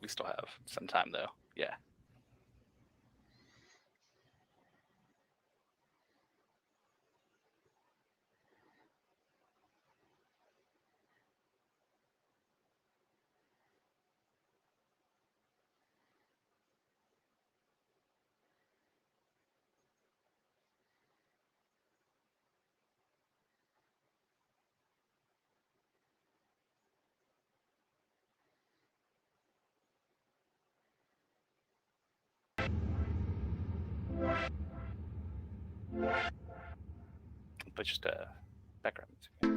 We still have some time though. Yeah. But just a background music.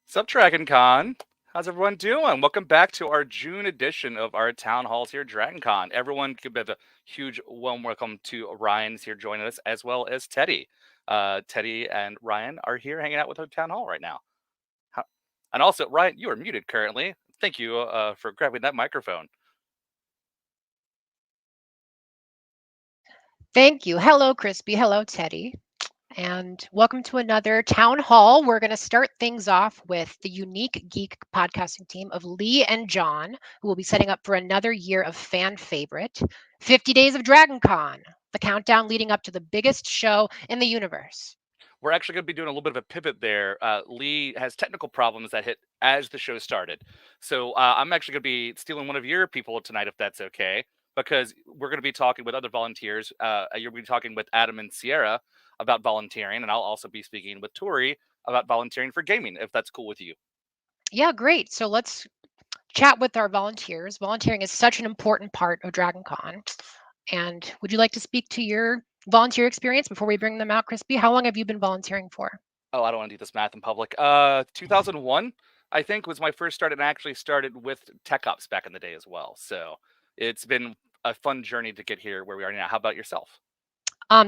Sup, DragonCon? How's everyone doing? Welcome back to our June edition of our town halls here at DragonCon. Everyone, give a huge warm welcome to Ryan's here joining us, as well as Teddy. Teddy and Ryan are here hanging out with our town hall right now. How- and also, Ryan, you are muted currently. Thank you for grabbing that microphone. Thank you. Hello, Crispy. Hello, Teddy. And welcome to another town hall. We're going to start things off with the unique geek podcasting team of Lee and John, who will be setting up for another year of fan favorite 50 Days of DragonCon, the countdown leading up to the biggest show in the universe. We're actually going to be doing a little bit of a pivot there. Lee has technical problems that hit as the show started. So I'm actually going to be stealing one of your people tonight, if that's okay, because we're going to be talking with other volunteers. You're going to be talking with Adam and Sierra about volunteering, and I'll also be speaking with Tori about volunteering for gaming, if that's cool with you. Yeah, great. So let's chat with our volunteers. Volunteering is such an important part of DragonCon. And would you like to speak to your volunteer experience before we bring them out, Crispy? How long have you been volunteering for? Oh, I don't want to do this math in public. 2001, I think, was my first start, and I actually started with Tech Ops back in the day as well. So it's been a fun journey to get here where we are now. How about yourself?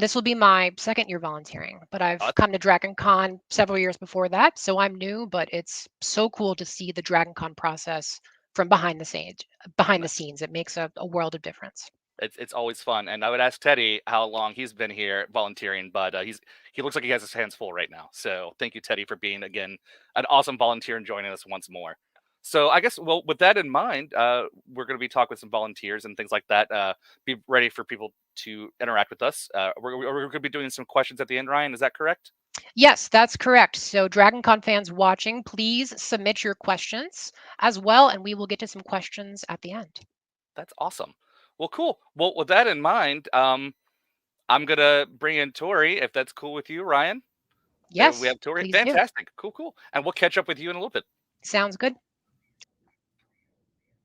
This will be my second year volunteering, but I've come to DragonCon several years before that, so I'm new, but it's so cool to see the DragonCon process from behind the scenes. Behind the scenes, it makes a world of difference. It's always fun, and I would ask Teddy how long he's been here volunteering, but he looks like he has his hands full right now. So thank you, Teddy, for being again an awesome volunteer and joining us once more. So I guess, well, with that in mind, we're going to be talking with some volunteers and things like that. Be ready for people to interact with us. We're going to be doing some questions at the end. Ryan, is that correct? Yes, that's correct. So DragonCon fans watching, please submit your questions as well, and we will get to some questions at the end. That's awesome. Well, cool. Well, with that in mind, I'm gonna bring in Tori if that's cool with you, Ryan. There we Yes, have Tori. please do. Fantastic. Cool, cool. And we'll catch up with you in a little bit. Sounds good.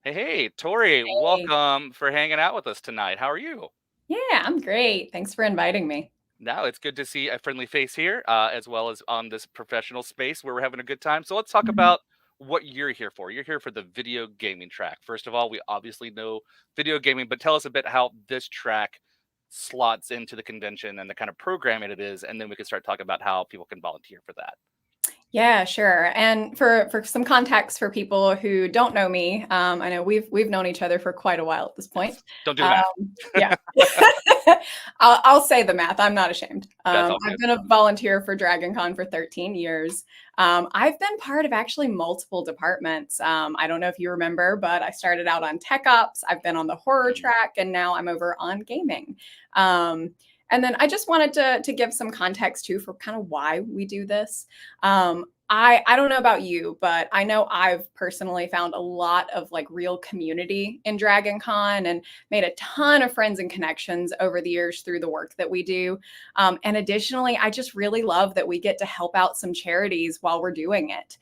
Hey, Tori, Hey. welcome for hanging out with us tonight. How are you? Yeah, I'm great. Thanks for inviting me. Now it's good to see a friendly face here, as well as on this professional space where we're having a good time. So let's talk Mhm. about what you're here for. You're here for the video gaming track. First of all, we obviously know video gaming, but tell us a bit how this track slots into the convention and the kind of programming it is, and then we can start talking about how people can volunteer for that. Yeah, sure. And for some context for people who don't know me, I know we've known each other for quite a while at this point. Yes. Don't do the math. Yeah, I'll say the math. I'm not ashamed. That's all I've good. been a volunteer for DragonCon for 13 years. I've been part of actually multiple departments. I don't know if you remember, but I started out on Tech Ops. I've been on the horror Mm. track, and now I'm over on gaming. And then I just wanted to give some context too for kind of why we do this. I don't know about you, but I know I've personally found a lot of like real community in DragonCon and made a ton of friends and connections over the years through the work that we do. And additionally, I just really love that we get to help out some charities while we're doing it.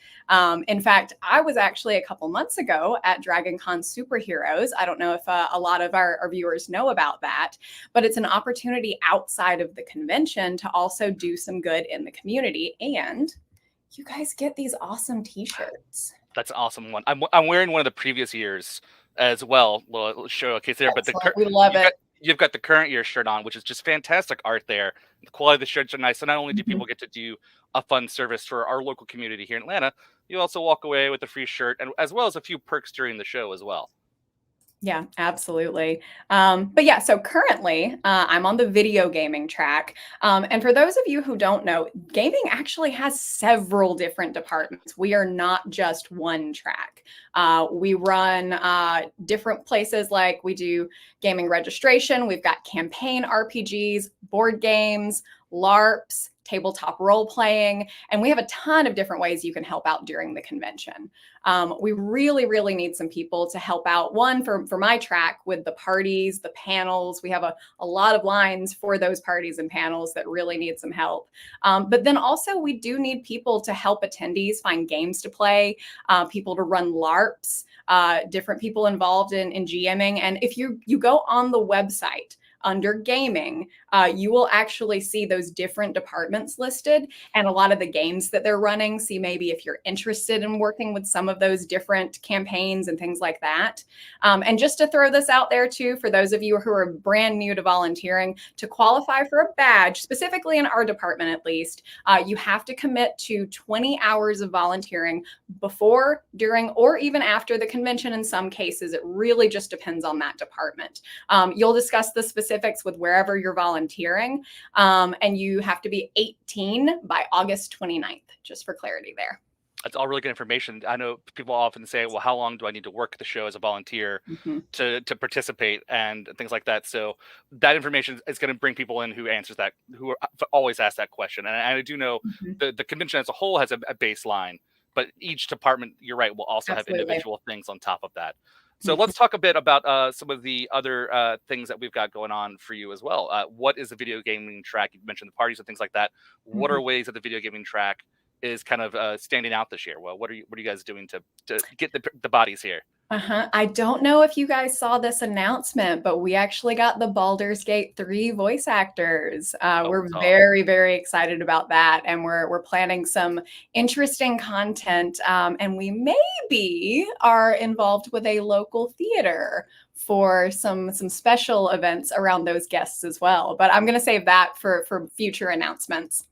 In fact, I was actually a couple months ago at DragonCon Superheroes. I don't know if a lot of our viewers know about that, but it's an opportunity outside of the convention to also do some good in the community. And you guys get these awesome t-shirts. That's an awesome one. I'm wearing one of the previous years as well. Little showcase there, but Excellent. We love you've got it. you've got the current year shirt on, which is just fantastic art there. The quality of the shirts are nice. So not only do people Mhm. get to do a fun service for our local community here in Atlanta, you also walk away with a free shirt and as well as a few perks during the show as well. Yeah, absolutely. But yeah, so currently I'm on the video gaming track. And for those of you who don't know, gaming actually has several different departments. We are not just one track. We run different places, like we do gaming registration, we've got campaign RPGs, board games, LARPs, tabletop role playing, and we have a ton of different ways you can help out during the convention. We really, really need some people to help out. One, for my track with the parties, the panels. We have a lot of lines for those parties and panels that really need some help. But then also we do need people to help attendees find games to play, people to run LARPs, different people involved in GMing. And if you go on the website under gaming, you will actually see those different departments listed and a lot of the games that they're running. See maybe if you're interested in working with some of those different campaigns and things like that. And just to throw this out there too, for those of you who are brand new to volunteering, to qualify for a badge, specifically in our department at least, you have to commit to 20 hours of volunteering before, during, or even after the convention. In some cases, it really just depends on that department. You'll discuss the specifics with wherever you're volunteering, and you have to be 18 by August 29th, just for clarity there. That's all really good information. I know people often say, well, how long do I need to work the show as a volunteer to participate and things like that? So that information is going to bring people in who answers that, who always ask that question. And I do know the convention as a whole has a baseline, but each department, you're right, will also have individual things on top of that. So let's talk a bit about some of the other things that we've got going on for you as well. What is the video gaming track? You mentioned the parties and things like that. What are ways that the video gaming track is kind of standing out this year? Well, what are you guys doing to get the bodies here? I don't know if you guys saw this announcement, but we actually got the Baldur's Gate 3 voice actors. We're very, very excited about that. And we're planning some interesting content. And we maybe are involved with a local theater for some special events around those guests as well. But I'm going to save that for future announcements.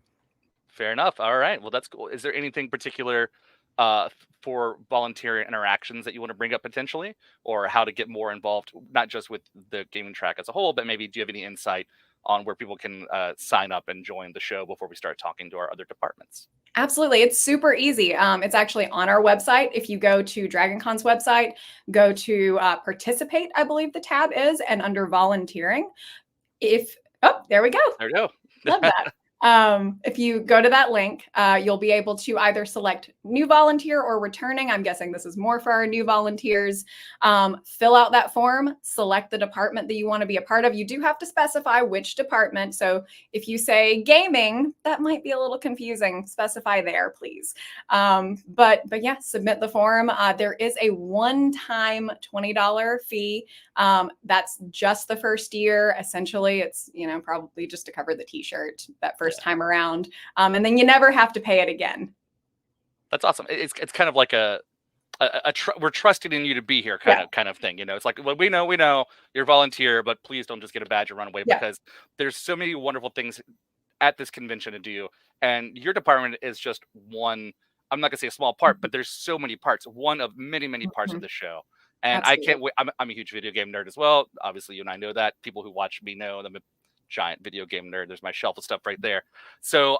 Fair enough. All right. Well, that's cool. Is there anything particular for volunteer interactions that you want to bring up potentially, or how to get more involved, not just with the gaming track as a whole, but maybe do you have any insight on where people can sign up and join the show before we start talking to our other departments? Absolutely. It's super easy. It's actually on our website. If you go to DragonCon's website, go to participate, I believe the tab is, and under volunteering. There we go. There we go. Love that. If you go to that link, you'll be able to either select new volunteer or returning. I'm guessing this is more for our new volunteers. Fill out that form, select the department that you want to be a part of. You do have to specify which department. So if you say gaming, that might be a little confusing. Specify there, please. But yeah, submit the form. There is a one-time $20 fee. That's just the first year. Essentially, it's, probably just to cover the t-shirt that first time around. And then you never have to pay it again. That's awesome. It's kind of like we're trusting in you to be here kind of thing. It's like, well, we know you're a volunteer, but please don't just get a badge and run away, because there's so many wonderful things at this convention to do. And your department is just one, I'm not gonna say a small part, but there's so many parts, one of many, many parts of the show. And absolutely. I can't wait. I'm a huge video game nerd as well. Obviously, you and I know that. People who watch me know I'm a giant video game nerd. There's my shelf of stuff right there. So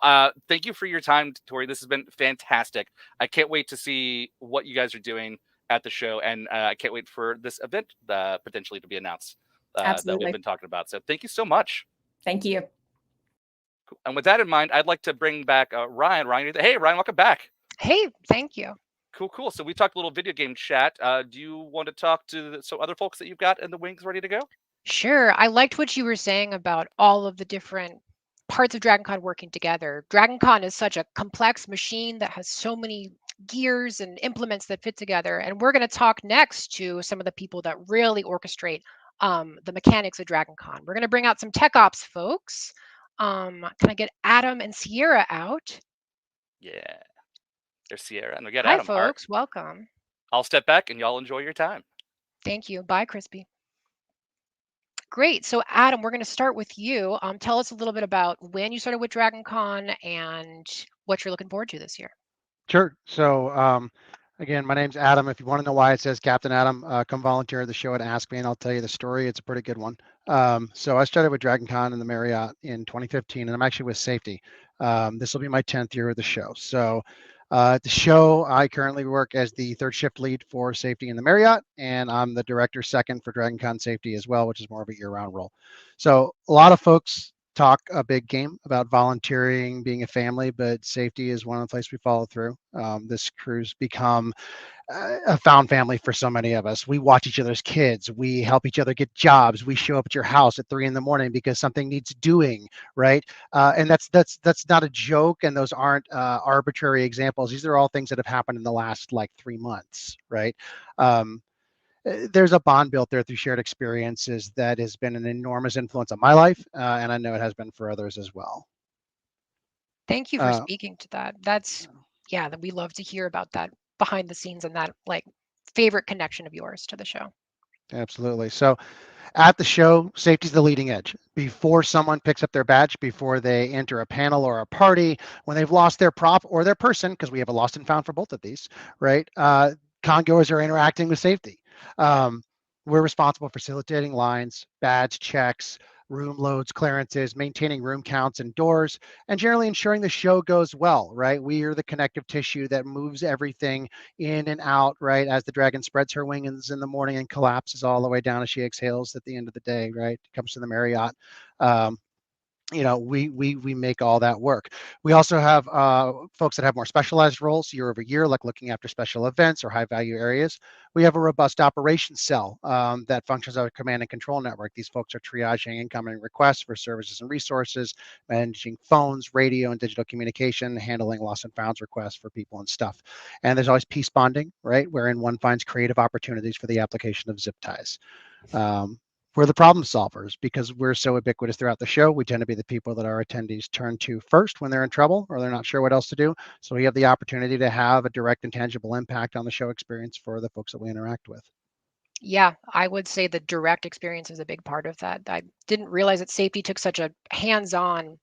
thank you for your time, Tori. This has been fantastic. I can't wait to see what you guys are doing at the show. And I can't wait for this event potentially to be announced that we've been talking about. So thank you so much. Thank you. Cool. And with that in mind, I'd like to bring back Ryan. Hey, Ryan, welcome back. Hey, thank you. Cool. So we talked a little video game chat. Do you want to talk to some other folks that you've got in the wings ready to go? Sure. I liked what you were saying about all of the different parts of DragonCon working together. DragonCon is such a complex machine that has so many gears and implements that fit together. And we're going to talk next to some of the people that really orchestrate the mechanics of DragonCon. We're going to bring out some tech ops folks. Can I get Adam and Sierra out? Yeah. There's Sierra and we got Hi, Adam. folks. Welcome. I'll step back and y'all enjoy your time. Thank you. Bye, Crispy. Great. So, Adam, we're going to start with you. Tell us a little bit about when you started with DragonCon and what you're looking forward to this year. Sure. So, again, my name's Adam. If you want to know why it says Captain Adam, come volunteer at the show and ask me, and I'll tell you the story. It's a pretty good one. So I started with DragonCon in the Marriott in 2015, and I'm actually with Safety. This will be my 10th year of the show. So at the show, I currently work as the third shift lead for Safety in the Marriott, and I'm the director second for DragonCon Safety as well, which is more of a year-round role. So a lot of folks talk a big game about volunteering, being a family, but Safety is one of the places we follow through. This crew's become a found family for so many of us. We watch each other's kids. We help each other get jobs. We show up at your house at 3 a.m. because something needs doing, right? And that's not a joke, and those aren't arbitrary examples. These are all things that have happened in the last 3 months, right? there's a bond built there through shared experiences that has been an enormous influence on my life, and I know it has been for others as well. Thank you for speaking to that. That's, yeah, that we love to hear about that behind the scenes and that like favorite connection of yours to the show. Absolutely. So at the show, safety is the leading edge. Before someone picks up their badge, before they enter a panel or a party, when they've lost their prop or their person, because we have a lost and found for both of these, right? Congoers are interacting with safety. We're responsible for facilitating lines, badge checks, room loads, clearances, maintaining room counts and doors, and generally ensuring the show goes well, right? We are the connective tissue that moves everything in and out, right? As the dragon spreads her wings in the morning and collapses all the way down as she exhales at the end of the day, right? Comes to the Marriott. We make all that work. We also have folks that have more specialized roles year over year, like looking after special events or high value areas. We have a robust operations cell that functions as a command and control network. These folks are triaging incoming requests for services and resources, managing phones, radio, and digital communication, handling lost and found requests for people and stuff. And there's always peace bonding, right? Wherein one finds creative opportunities for the application of zip ties. We're the problem solvers because we're so ubiquitous throughout the show. We tend to be the people that our attendees turn to first when they're in trouble or they're not sure what else to do. So we have the opportunity to have a direct and tangible impact on the show experience for the folks that we interact with. Yeah, I would say the direct experience is a big part of that. I didn't realize that safety took such a hands-on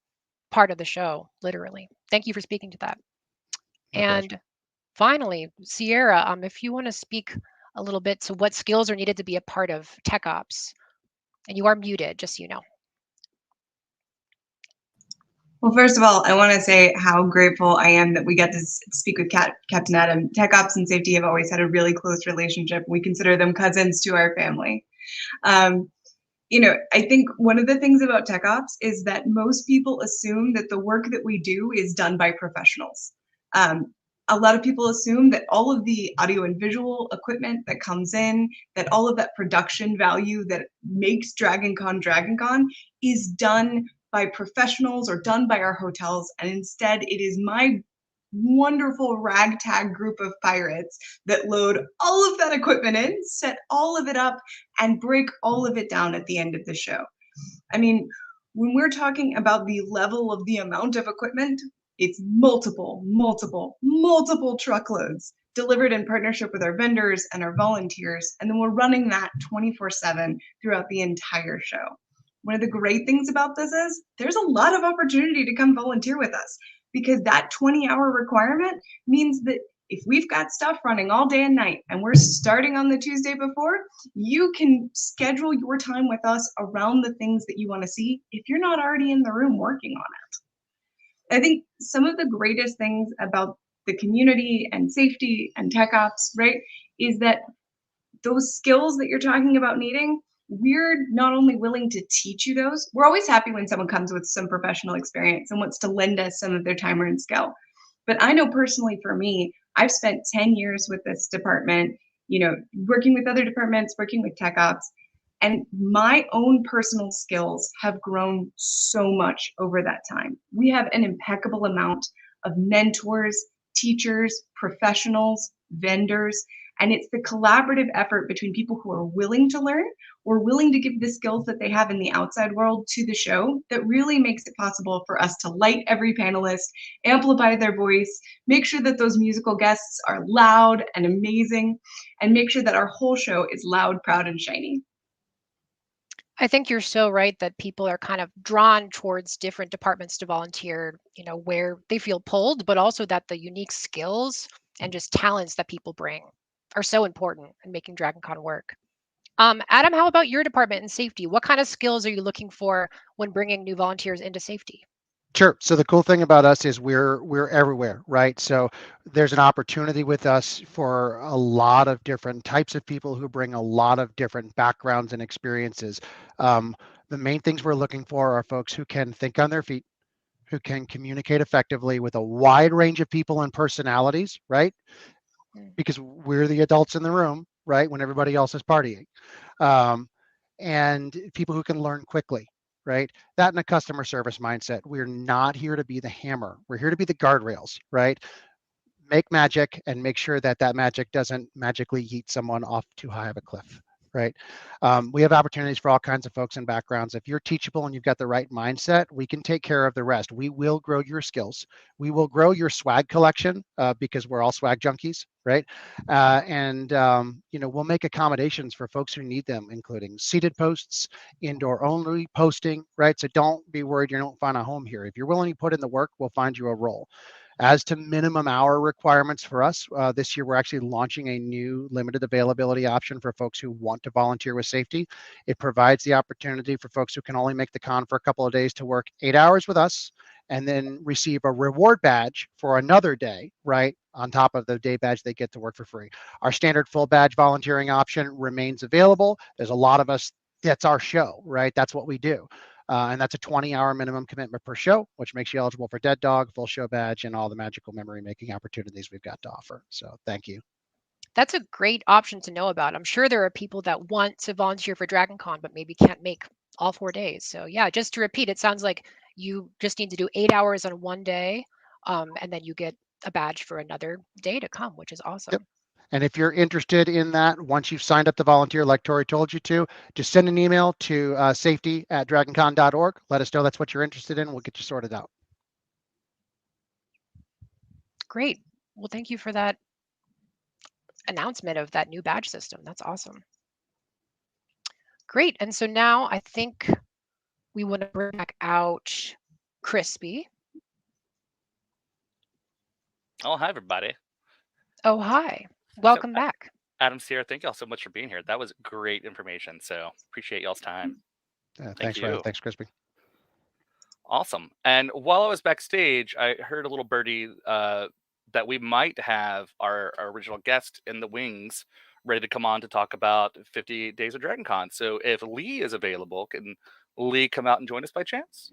part of the show, literally. Thank you for speaking to that. My pleasure. And finally, Sierra, if you want to speak a little bit to what skills are needed to be a part of tech ops, and you are muted, just so you know. Well, first of all, I want to say how grateful I am that we get to speak with Captain Adam. Tech Ops and Safety have always had a really close relationship. We consider them cousins to our family. I think one of the things about Tech Ops is that most people assume that the work that we do is done by professionals. A lot of people assume that all of the audio and visual equipment that comes in, that all of that production value that makes DragonCon is done by professionals or done by our hotels, and instead it is my wonderful ragtag group of pirates that load all of that equipment in, set all of it up, and break all of it down at the end of the show. I mean, when we're talking about the level of the amount of equipment, it's multiple truckloads delivered in partnership with our vendors and our volunteers, and then we're running that 24/7 throughout the entire show. One of the great things about this is there's a lot of opportunity to come volunteer with us, because that 20-hour requirement means that if we've got stuff running all day and night and we're starting on the Tuesday before, you can schedule your time with us around the things that you want to see if you're not already in the room working on it. I think some of the greatest things about the community and safety and tech ops, right, is that those skills that you're talking about needing, we're not only willing to teach you those, we're always happy when someone comes with some professional experience and wants to lend us some of their time and skill. But I know personally for me, I've spent 10 years with this department, working with other departments, working with tech ops, and my own personal skills have grown so much over that time. We have an impeccable amount of mentors, teachers, professionals, vendors, and it's the collaborative effort between people who are willing to learn or willing to give the skills that they have in the outside world to the show that really makes it possible for us to light every panelist, amplify their voice, make sure that those musical guests are loud and amazing, and make sure that our whole show is loud, proud, and shiny. I think you're so right that people are kind of drawn towards different departments to volunteer, where they feel pulled, but also that the unique skills and just talents that people bring are so important in making DragonCon work. Adam, how about your department in safety? What kind of skills are you looking for when bringing new volunteers into safety? Sure. So the cool thing about us is we're everywhere, right? So there's an opportunity with us for a lot of different types of people who bring a lot of different backgrounds and experiences. The main things we're looking for are folks who can think on their feet, who can communicate effectively with a wide range of people and personalities, right? Because we're the adults in the room, right? When everybody else is partying. And people who can learn quickly, right? That and a customer service mindset. We're not here to be the hammer. We're here to be the guardrails, right? make magic and make sure that that magic doesn't magically yeet someone off too high of a cliff, right? We have opportunities for all kinds of folks and backgrounds. If you're teachable and you've got the right mindset, we can take care of the rest. We will grow your skills. We will grow your swag collection because we're all swag junkies, right? We'll make accommodations for folks who need them, including seated posts, indoor only posting, right? So don't be worried you don't find a home here. If you're willing to put in the work, we'll find you a role. As to minimum hour requirements for us, this year we're actually launching a new limited availability option for folks who want to volunteer with safety. It provides the opportunity for folks who can only make the con for a couple of days to work 8 hours with us and then receive a reward badge for another day, right, on top of the day badge they get to work for free. Our standard full badge volunteering option remains available. There's a lot of us, that's our show, right? That's what we do. And that's a 20-hour minimum commitment per show, which makes you eligible for Dead Dog, full show badge, and all the magical memory making opportunities we've got to offer. So thank you. That's a great option to know about. I'm sure there are people that want to volunteer for DragonCon, but maybe can't make all 4 days. So yeah, just to repeat, it sounds like you just need to do 8 hours on one day, and then you get a badge for another day to come, which is awesome. Yep. And if you're interested in that, once you've signed up to volunteer, like Tori told you to, just send an email to safety@dragoncon.org. Let us know that's what you're interested in. We'll get you sorted out. Great. Well, thank you for that announcement of that new badge system. That's awesome. Great. And so now I think we want to bring back out Crispy. Oh, hi, everybody. Oh, hi. Welcome back. Adam, Sierra, thank y'all so much for being here. That was great information. So appreciate y'all's time. Thanks, Ryan. Thanks, Crispy. Awesome. And while I was backstage, I heard a little birdie that we might have our original guest in the wings ready to come on to talk about 50 Days of DragonCon. So if Lee is available, can Lee come out and join us by chance?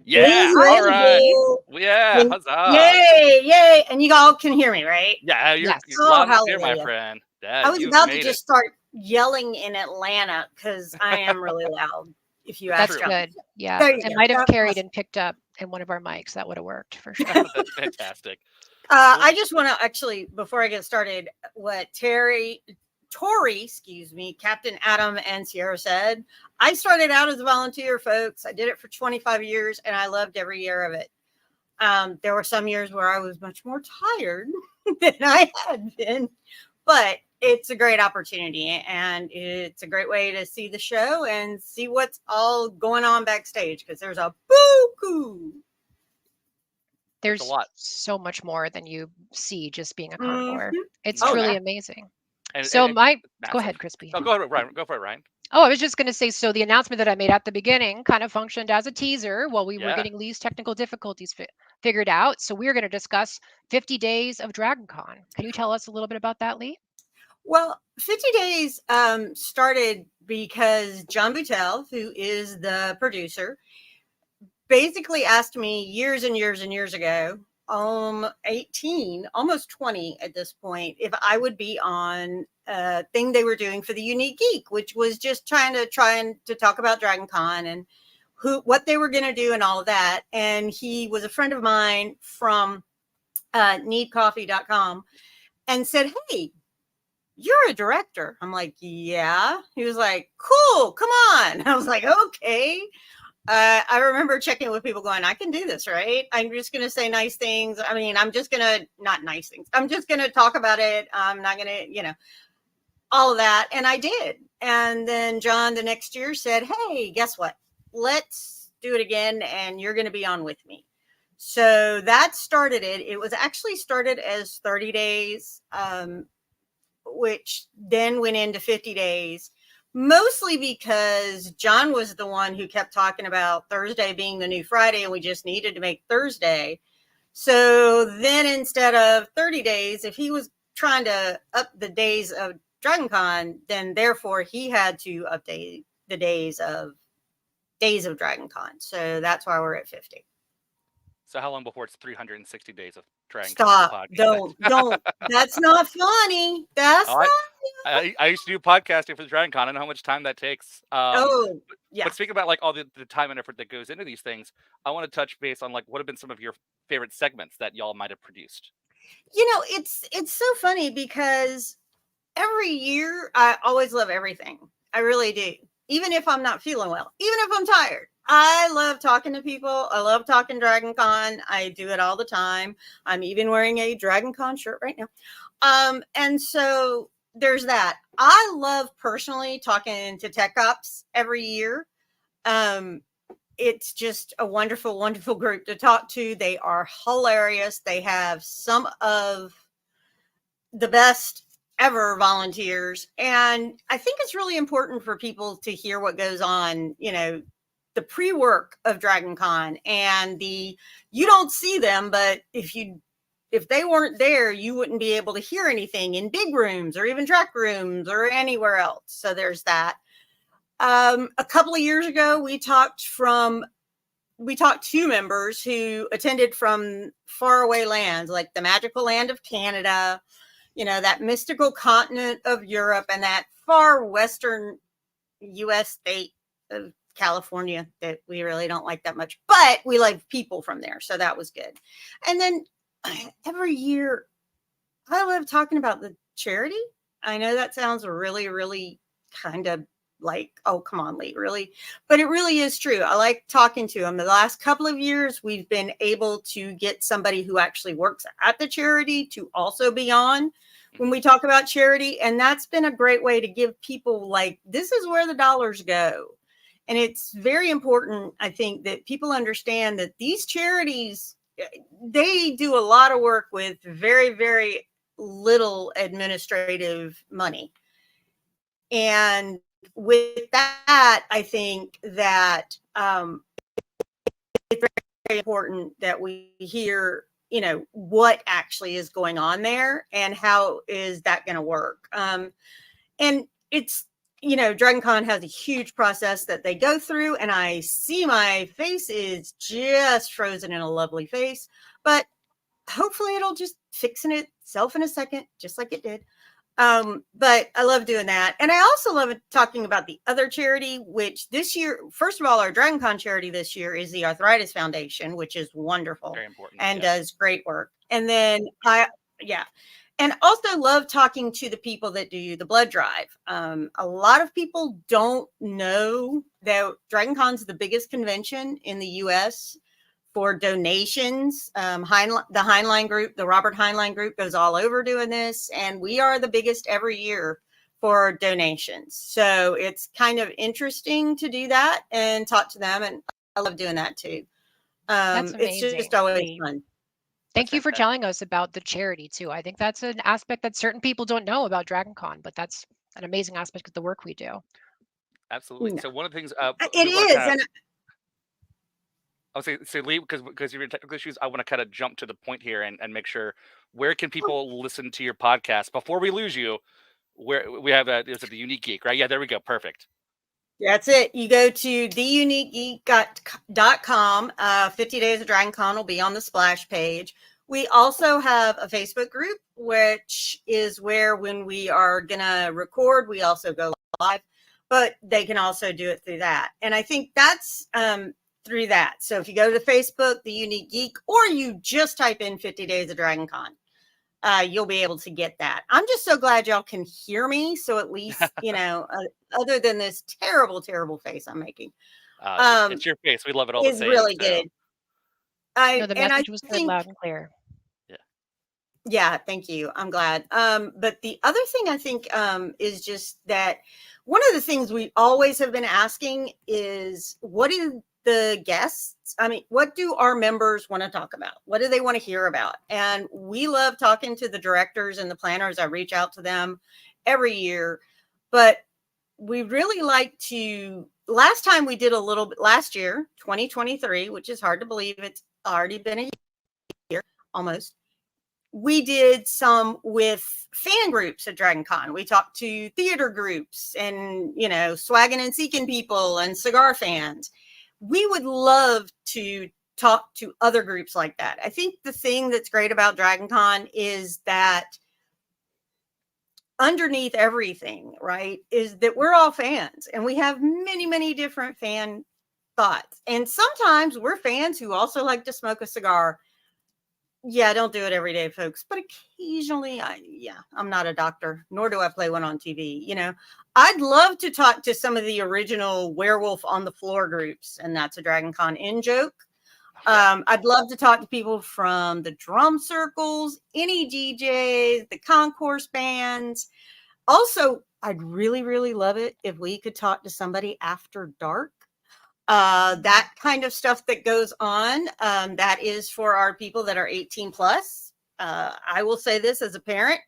Yeah. All right. Yeah. Huzzah. Yay. Yay. And you all can hear me, right? Yeah. You're Yes. loud and clear, my friend. I was about to just start yelling in Atlanta because I am really loud. If you ask, That's good. Yeah, There you it go. might have That's carried awesome. and picked up in one of our mics. That would have worked for sure. That's fantastic. I just want to actually, before I get started, what Tori, Captain Adam and Sierra said. I started out as a volunteer, folks. I did it for 25 years and I loved every year of it. There were some years where I was much more tired than I had been, but it's a great opportunity and it's a great way to see the show and see what's all going on backstage because there's a boo-hoo. There's a lot. So much more than you see just being a convoy. It's Oh, truly yeah. amazing. And, So and go massive. ahead, Crispy. Oh, go ahead, Ryan. Go for it, Ryan. Oh, I was just going to say, so the announcement that I made at the beginning kind of functioned as a teaser while we were getting Lee's technical difficulties figured out. So we're going to discuss 50 days of DragonCon. Can you tell us a little bit about that, Lee? Well, 50 days started because John Boutel, who is the producer, basically asked me years and years and years ago, 18, almost 20 at this point, if I would be on a thing they were doing for the Unique Geek, which was just trying to talk about DragonCon and what they were going to do and all of that. And he was a friend of mine from needcoffee.com and said, hey, you're a director. I'm like, yeah. He was like, cool, come on. I was like, okay. I remember checking with people going, I can do this, right? I'm just going to say nice things. I mean, I'm just going to, not nice things. I'm just going to talk about it. I'm not going to, all of that. And I did. And then John the next year said, hey, guess what? Let's do it again. And you're going to be on with me. So that started it. It was actually started as 30 days, which then went into 50 days. Mostly because John was the one who kept talking about Thursday being the new Friday and we just needed to make Thursday. So then instead of 30 days, if he was trying to up the days of DragonCon, then therefore he had to update the days of DragonCon. So that's why we're at 50. So how long before it's 360 days of DragonCon? Stop. Don't. That's not funny. That's not I used to do podcasting for the DragonCon. I know how much time that takes. yeah. But speaking about like all the time and effort that goes into these things, I want to touch base on like what have been some of your favorite segments that y'all might have produced. It's so funny because every year I always love everything. I really do. Even if I'm not feeling well, even if I'm tired. I love talking to people. I love talking DragonCon. I do it all the time. I'm even wearing a DragonCon shirt right now. And so there's that. I love personally talking to tech ops every year. It's just a wonderful, wonderful group to talk to. They are hilarious. They have some of the best ever volunteers. And I think it's really important for people to hear what goes on, the pre-work of DragonCon and you don't see them, but if they weren't there, you wouldn't be able to hear anything in big rooms or even track rooms or anywhere else. So there's that. A couple of years ago, we talked to members who attended from faraway lands, like the magical land of Canada, that mystical continent of Europe, and that far western U.S. state of California that we really don't like that much, but we like people from there. So that was good. And then every year, I love talking about the charity. I know that sounds really, really kind of like, oh, come on, Lee, really? But it really is true. I like talking to them. The last couple of years, we've been able to get somebody who actually works at the charity to also be on when we talk about charity. And that's been a great way to give people like, this is where the dollars go. And it's very important, I think, that people understand that these charities, they do a lot of work with very, very little administrative money. And with that, I think that it's very important that we hear, what actually is going on there and how is that going to work. And it's, DragonCon has a huge process that they go through, and I see my face is just frozen in a lovely face, but hopefully it'll just fix itself in a second, just like it did. But I love doing that. And I also love talking about the other charity, which this year, first of all, our DragonCon charity this year is the Arthritis Foundation, which is wonderful. Very important. And does great work. And then and also love talking to the people that do the blood drive. A lot of people don't know that DragonCon's the biggest convention in the US for donations. The Heinlein group, the Robert Heinlein group goes all over doing this, and we are the biggest every year for donations. So it's kind of interesting to do that and talk to them, and I love doing that too. That's It's amazing. just always fun. Thank you for telling us about the charity too. I think that's an aspect that certain people don't know about DragonCon, but that's an amazing aspect of the work we do. Absolutely. So one of the things it is, and I'll say Lee, because you're in technical issues, I want to kind of jump to the point here and make sure, where can people listen to your podcast before we lose you? Where we have is it the Unique Geek, right? Yeah, there we go. Perfect. That's it. You go to theuniquegeek.com. 50 Days of DragonCon will be on the splash page. We also have a Facebook group, which is where when we are going to record, we also go live, but they can also do it through that. And I think that's through that. So if you go to Facebook, The Unique Geek, or you just type in 50 Days of DragonCon, you'll be able to get that. I'm just so glad y'all can hear me. So at least, other than this terrible, terrible face I'm making. It's your face. We love it all the same. It's really good. The message was heard loud and clear. Yeah, thank you. I'm glad. But the other thing I think is just that one of the things we always have been asking is, what do the guests, what do our members want to talk about? What do they want to hear about? And we love talking to the directors and the planners. I reach out to them every year, but we really like to, last time we did a little bit, last year, 2023, which is hard to believe, it's already been a year almost. We did some with fan groups at DragonCon. We talked to theater groups and, swagging and seeking people and cigar fans. We would love to talk to other groups like that. I think the thing that's great about DragonCon is that underneath everything, right, is that we're all fans and we have many, many different fan thoughts. And sometimes we're fans who also like to smoke a cigar Yeah, don't do it every day, folks. But occasionally, I'm not a doctor, nor do I play one on TV. I'd love to talk to some of the original Werewolf on the Floor groups, and that's a DragonCon in joke. I'd love to talk to people from the drum circles, any DJs, the concourse bands. Also, I'd really, really love it if we could talk to somebody after dark. That kind of stuff that goes on, that is for our people that are 18 plus. I will say this as a parent.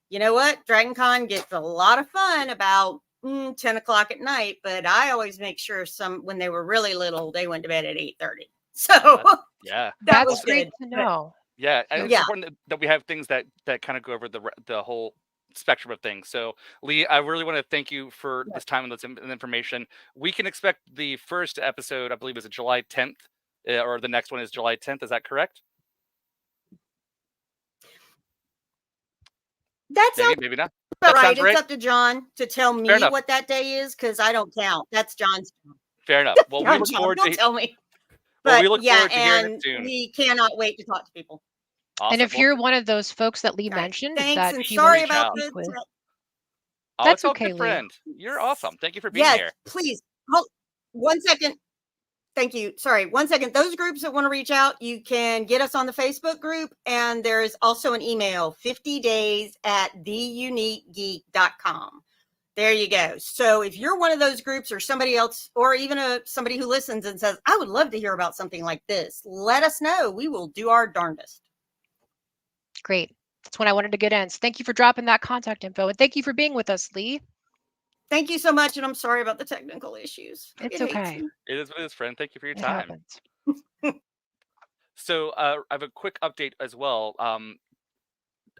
You know what? DragonCon gets a lot of fun about 10 o'clock at night, but I always make sure when they were really little, they went to bed at 8:30. So Yeah. that was That's great good. to know. Yeah, and it's Yeah. important that we have things that kind of go over the whole spectrum of things. So, Lee, I really want to thank you for this time and this information. We can expect the first episode, I believe, is July 10th, or the next one is July 10th. Is that correct? That sounds Maybe not. about That right. sounds right. It's up to John to tell me Fair enough. what that day is, because I don't count. That's John's. Fair enough. Well, we John, look forward don't to tell me. well, But we look yeah, forward to hearing it and soon. we cannot wait to talk to people. Awesome. And if Well, you're one of those folks that Lee All right, mentioned thanks, that and she sorry wants to about speak with, oh, that's it's all okay, good, Lee. friend. You're awesome. Thank you for being Yes, here. please. Hold 1 second. Thank you. Sorry, 1 second. Those groups that want to reach out, you can get us on the Facebook group, and there is also an email, 50days@theuniquegeek.com. There you go. So if you're one of those groups or somebody else, or even somebody who listens and says, I would love to hear about something like this, let us know. We will do our darndest. Great. That's when I wanted to get in. So thank you for dropping that contact info. And thank you for being with us, Lee. Thank you so much. And I'm sorry about the technical issues. It's It hates okay. me. It is what it is, friend. Thank you for your It time. happens. So I have a quick update as well.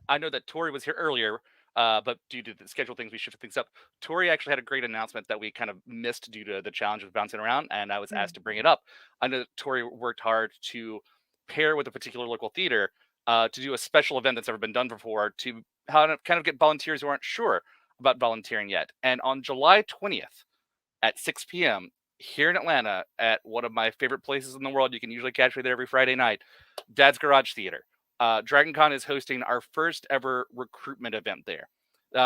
I know that Tori was here earlier, but due to the schedule things, we shifted things up. Tori actually had a great announcement that we kind of missed due to the challenge of bouncing around, and I was asked to bring it up. I know that Tori worked hard to pair with a particular local theater to do a special event that's never been done before to kind of get volunteers who aren't sure about volunteering yet. And on July 20th at 6 p.m. here in Atlanta at one of my favorite places in the world, you can usually catch me there every Friday night, Dad's Garage Theater. DragonCon is hosting our first ever recruitment event there.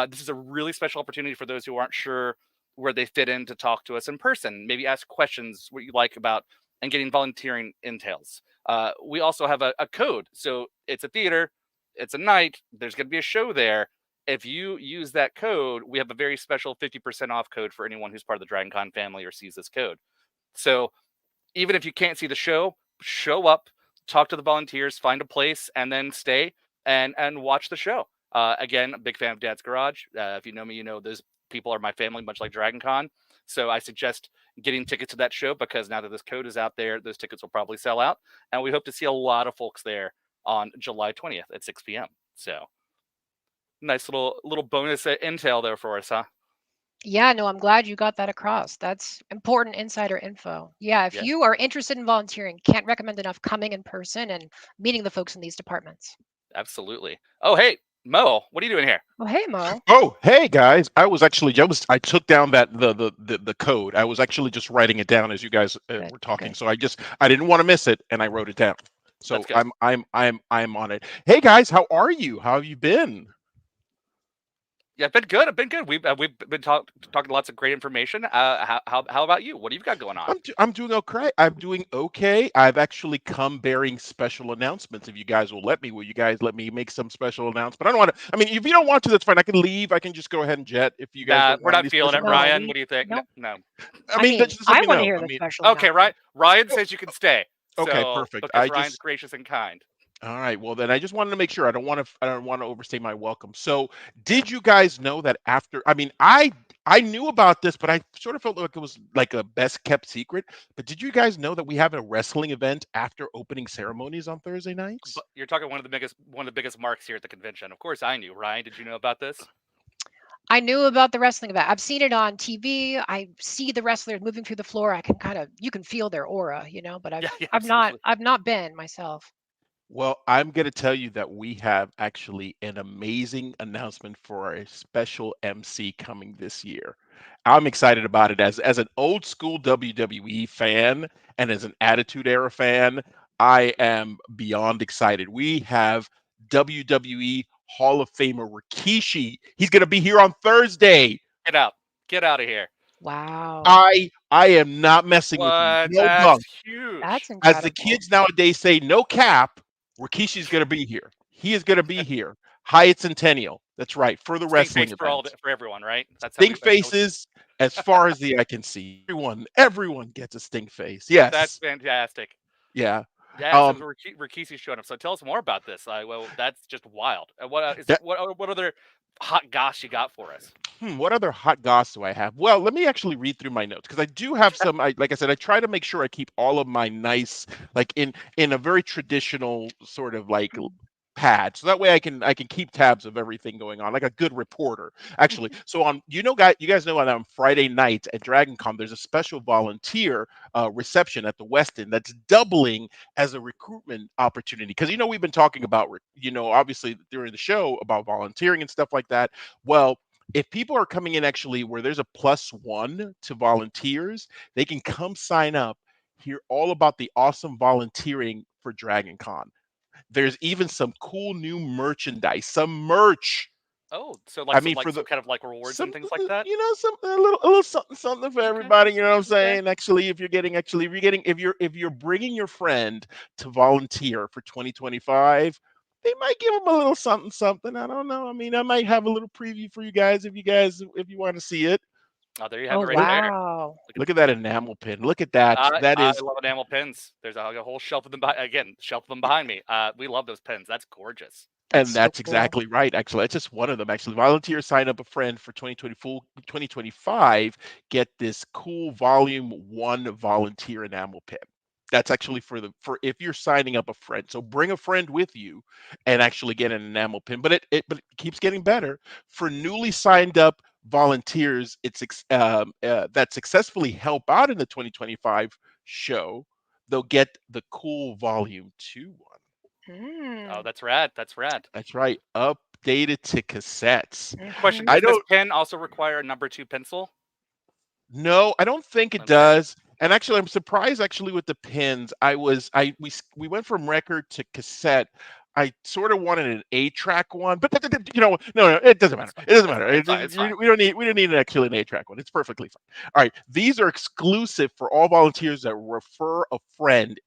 This is a really special opportunity for those who aren't sure where they fit in to talk to us in person, maybe ask questions what you like about and getting volunteering entails. We also have a code. So it's a theater, it's a night, there's going to be a show there. If you use that code, we have a very special 50% off code for anyone who's part of the DragonCon family or sees this code. So even if you can't see the show, show up, talk to the volunteers, find a place, and then stay and watch the show. Again, a big fan of Dad's Garage. If you know me, you know those people are my family, much like DragonCon. So I suggest getting tickets to that show because now that this code is out there, those tickets will probably sell out. And we hope to see a lot of folks there on July 20th at 6 p.m. So nice little bonus intel there for us, huh? Yeah, no, I'm glad you got that across. That's important insider info. Yeah, if Yeah. you are interested in volunteering, can't recommend enough coming in person and meeting the folks in these departments. Absolutely. Oh, hey, Mo, what are you doing here? Oh, hey, Mo. Oh, hey guys! I took down the code. I was actually just writing it down as you guys Good, were talking. good. So I didn't want to miss it, and I wrote it down. So That's good. I'm on it. Hey guys, how are you? How have you been? Yeah, I've been good. I've been good. We've been talking lots of great information. How about you? What do you got going on? I'm doing okay. I'm doing okay. I've actually come bearing special announcements. If you guys will let me, will you guys let me make some special announcement? I don't want to. I mean, if you don't want to, that's fine. I can leave. I can just go ahead and jet. If you guys don't We're want not any feeling it, special No, Ryan. we- What do you think? no. No. I mean, just let I me want to know. hear I the mean, special. Okay, announcement. Ryan says you can stay. Okay, So, perfect. Because I Ryan's just gracious and kind. all right. Well, then I just wanted to make sure. I don't want to overstay my welcome. So, did you guys know that after? I mean, I knew about this, but I sort of felt like it was like a best kept secret. But did you guys know that we have a wrestling event after opening ceremonies on Thursday nights? But you're talking one of the biggest marks here at the convention. Of course, I knew. Ryan, did you know about this? I knew about the wrestling event. I've seen it on TV. I see the wrestlers moving through the floor. You can feel their aura, but Yeah, I've absolutely. not been myself. Well, I'm going to tell you that we have actually an amazing announcement for a special MC coming this year. I'm excited about it as an old school WWE fan and as an Attitude Era fan. I am beyond excited. We have WWE Hall of Famer Rikishi. He's going to be here on Thursday. Get out. Get out of here. Wow. I am not messing with you. What? No That's bunk. huge. That's As the incredible. kids nowadays say, no cap. Rikishi's going to be here. He is going to be here. Hyatt Centennial. That's right. For the Stink wrestling face event. for everyone, right? Stink faces as far as the eye can see. Everyone gets a stink face. Yes. That's fantastic. Yeah. Yeah, so Rikishi's showing up. So tell us more about this. Well, that's just wild. What other hot goss you got for us? What other hot goss do I have? Well, let me actually read through my notes because I do have some. Like I said, I try to make sure I keep all of my nice, like in a very traditional sort of like pad, so that way I can keep tabs of everything going on, like a good reporter. Actually, so on you guys know on Friday nights at DragonCon, there's a special volunteer reception at the Westin that's doubling as a recruitment opportunity because we've been talking about obviously during the show about volunteering and stuff like that. Well, if people are coming in actually where there's a +1 to volunteers, they can come sign up, hear all about the awesome volunteering for DragonCon. There's even some cool new merchandise, some merch. Oh, so I mean, some kind of like rewards and things like that. some a little something for everybody. You know what I'm Okay. saying? Actually, if you're bringing your friend to volunteer for 2025, they might give them a little something. I don't know. I mean, I might have a little preview for you guys if you want to see it. Oh, there you have Oh, it right there. wow. Look at that enamel pin. Look at that. That I is love enamel pins. There's a whole shelf of them. Shelf of them behind me. We love those pins. That's gorgeous. And so that's cool. exactly right. Actually, that's just one of them. Actually, volunteer sign up a friend for 2025. Get this cool Volume 1 volunteer enamel pin. That's actually for if you're signing up a friend. So bring a friend with you and actually get an enamel pin. But it keeps getting better for newly signed up volunteers. That successfully help out in the 2025 show. They'll get the cool Volume 2 one. Oh, that's rad. That's rad. That's right. Updated to cassettes. Question: I Does this don't pin also require a number 2 pencil? No, I don't think it Okay. does. And actually, I'm surprised actually with the pins. We went from record to cassette. I sort of wanted an 8-track one, but no, it doesn't matter. It doesn't matter. It's fine. We don't need actually an 8-track one. It's perfectly fine. All right, these are exclusive for all volunteers that refer a friend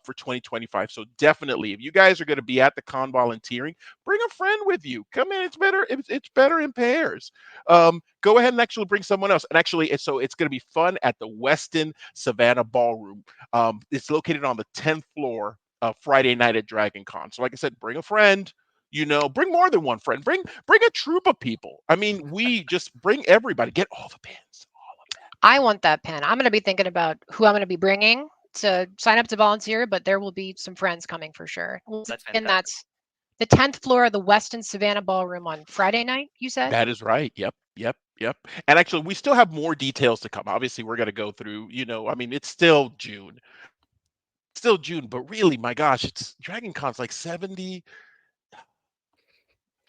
for 2025. So definitely, if you guys are going to be at the con volunteering, bring a friend with you. Come in. It's better. It's better in pairs. Go ahead and actually bring someone else. And actually, so it's going to be fun at the Westin Savannah Ballroom. It's located on the 10th floor. Friday night at DragonCon. So like I said, bring a friend. Bring more than one friend. Bring a troop of people. I mean, we just bring everybody. Get all the pins. All of that. I want that pen. I'm going to be thinking about who I'm going to be bringing to sign up to volunteer, but there will be some friends coming for sure. That's And fantastic. that's the 10th floor of the Westin Savannah Ballroom on Friday night, you said? That is right. Yep. And actually, we still have more details to come. Obviously, we're going to go through, I mean, it's still June. But really, my gosh, it's DragonCon's like 70.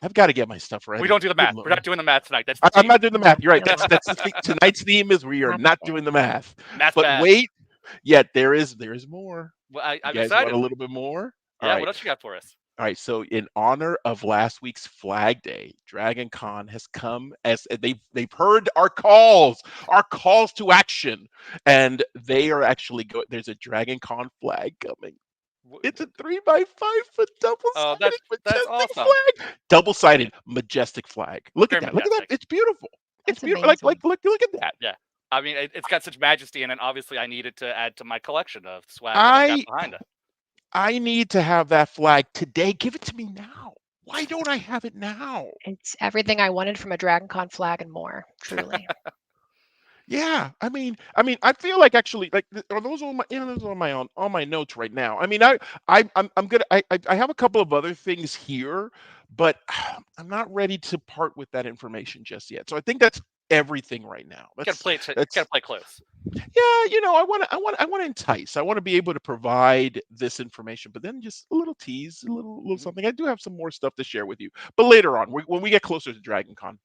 I've got to get my stuff ready. We don't do the math. Good We're not Lord. doing the math tonight. That's I'm not doing the math. You're right. Yeah. Tonight's theme is we are Math not bad. doing the math. math But bad. wait, yet there is more. Well, You I'm guys excited. want a little bit more? All Yeah. right. What else you got for us? All right, so in honor of last week's Flag Day, DragonCon has come as they've heard our calls to action, and they are actually there's a DragonCon flag coming. It's a 3x5-foot Oh, double-sided that's majestic awesome. flag. Double-sided majestic flag. Look at Very that. Look at that. majestic. It's beautiful. It's That's beautiful. amazing. Look at that. Yeah. I mean, it's got such majesty in it. Obviously, I needed to add to my collection of swag that I've got behind it. I need to have that flag today. Give it to me now. Why don't I have it now? It's everything I wanted from a DragonCon flag and more, truly. Yeah, I mean, I feel like actually, like, are those on my, those are on my notes right now. I mean, I'm gonna, I have a couple of other things here, but I'm not ready to part with that information just yet. So I think that's everything right now. Gotta play close. Yeah, I want to entice. I want to be able to provide this information, but then just a little tease, a little something. I do have some more stuff to share with you, but later on, when we get closer to DragonCon.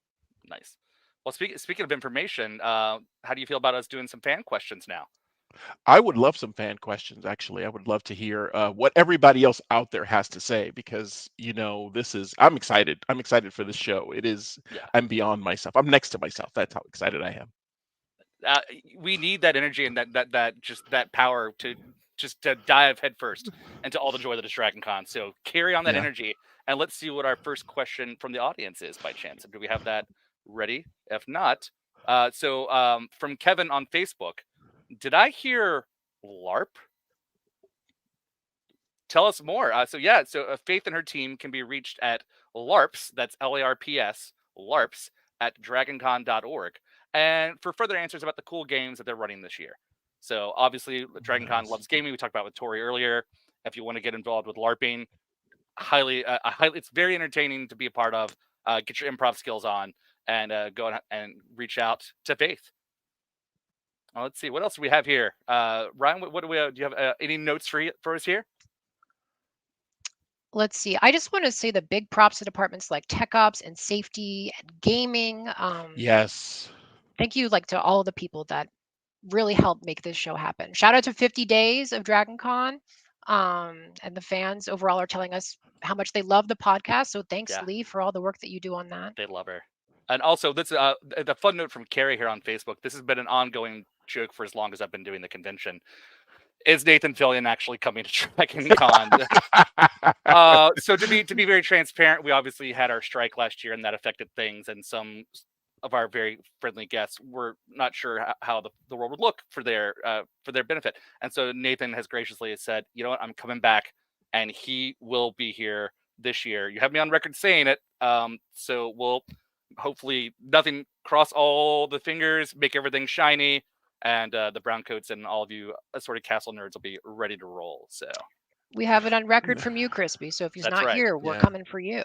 Nice. Well, speaking of information, how do you feel about us doing some fan questions now? I would love some fan questions, actually. I would love to hear what everybody else out there has to say because, I'm excited. I'm excited for this show. Yeah. I'm beyond myself. I'm next to myself. That's how excited I am. We need that energy and that power to just to dive headfirst into all the joy that is DragonCon. So carry on that Yeah. energy, and let's see what our first question from the audience is by chance. Do we have that ready? If not, from Kevin on Facebook, did I hear LARP? Tell us more. So Faith and her team can be reached at LARPs, that's LARPS, LARPs at dragoncon.org. And for further answers about the cool games that they're running this year. So obviously, DragonCon Nice. loves gaming. We talked about with Tori earlier. If you want to get involved with LARPing, it's very entertaining to be a part of. Get your improv skills on and go and reach out to Faith. Let's see what else do we have here. Ryan, what do we? Do you have any notes for us here? Let's see. I just want to say the big props to departments like tech ops and safety and gaming. Yes. Thank you, to all of the people that really helped make this show happen. Shout out to 50 days of DragonCon. And the fans overall are telling us how much they love the podcast. So thanks, Yeah. Lee, for all the work that you do on that. They love her. And also, this the fun note from Carrie here on Facebook. This has been an ongoing joke for as long as I've been doing the convention. Is Nathan Fillion actually coming to DragonCon? So to be very transparent, we obviously had our strike last year, and that affected things. And some of our very friendly guests were not sure how the world would look for their benefit. And so Nathan has graciously said, you know what, I'm coming back, and he will be here this year. You have me on record saying it. So we'll hopefully cross all the fingers, make everything shiny, and the brown coats and all of you assorted castle nerds will be ready to roll. So we have it on record from you, Crispy. So if he's That's not right. here, we're Yeah. coming for you.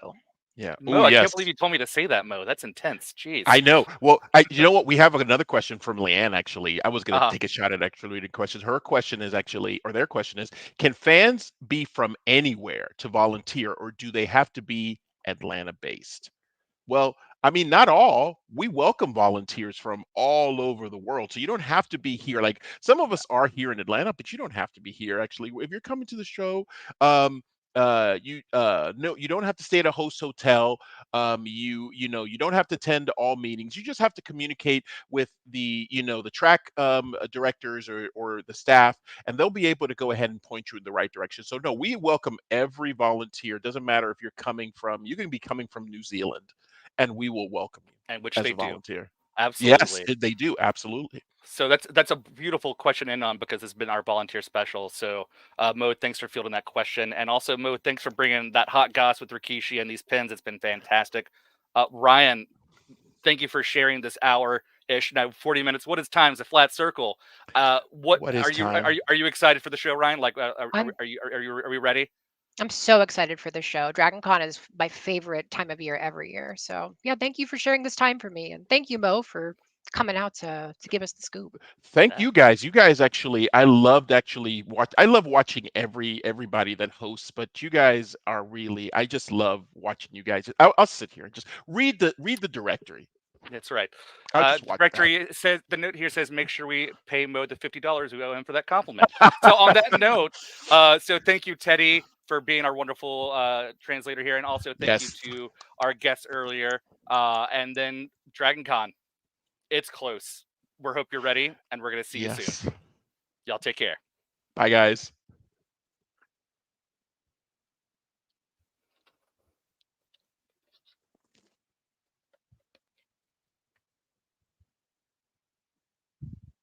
Yeah. Mo, Ooh, I yes. can't believe you told me to say that, Mo. That's intense. Jeez. I know. Well, you know what? We have another question from Leanne, actually. I was going to Uh-huh. take a shot at actually reading questions. Her question is their question is, can fans be from anywhere to volunteer, or do they have to be Atlanta-based? Well, I mean, not all. We welcome volunteers from all over the world. So you don't have to be here. Like some of us are here in Atlanta, but you don't have to be here. Actually, if you're coming to the show, you don't have to stay at a host hotel. You don't have to attend all meetings. You just have to communicate with the track directors or the staff, and they'll be able to go ahead and point you in the right direction. So no, we welcome every volunteer. Doesn't matter if you can be coming from New Zealand, and we will welcome you And which as they a volunteer. do. Absolutely. Yes, they do. Absolutely. So that's a beautiful question in on because it's been our volunteer special. So Mo, thanks for fielding that question, and also Mo, thanks for bringing that hot goss with Rikishi and these pins. It's been fantastic. Ryan, thank you for sharing this hour-ish, now 40 minutes. What is time? It's a flat circle. What is time? Are you excited for the show, Ryan? Like, are I'm- we ready? I'm so excited for this show. DragonCon is my favorite time of year every year. So yeah, thank you for sharing this time for me, and thank you, Mo, for coming out to give us the scoop. Thank Yeah. you guys. You guys actually, I love watching everybody that hosts, but you guys are really, I just love watching you guys. I'll sit here and just read the directory. That's right. I'll just watch that. Directory says the note here says make sure we pay Mo the $50 we owe him for that compliment. So on that note, so thank you, Teddy, for being our wonderful translator here, and also thank Yes. you to our guests earlier. And then DragonCon, it's close. We hope you're ready, and we're gonna see you soon. Yes. Y'all take care. Bye, guys.